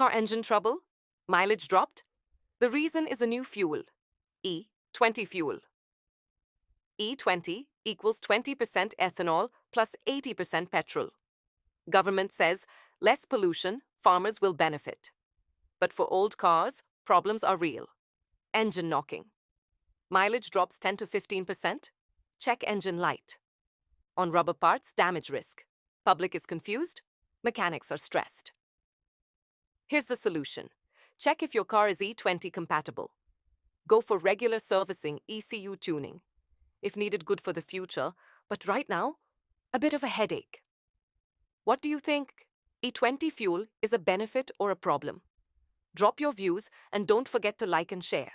car engine trouble? Mileage dropped? The reason is a new fuel, E20 Fuel. E20 equals 20% ethanol plus 80% petrol. Government says less pollution, farmers will benefit. But for old cars, problems are real. Engine knocking. Mileage drops 10 to 15%. Check engine light. On rubber parts, damage risk. Public is confused. Mechanics are stressed. Here's the solution. Check if your car is E20 compatible. Go for regular servicing, ECU tuning. If needed, good for the future, but right now, a bit of a headache. What do you think? E20 fuel is a benefit or a problem? Drop your views and don't forget to like and share.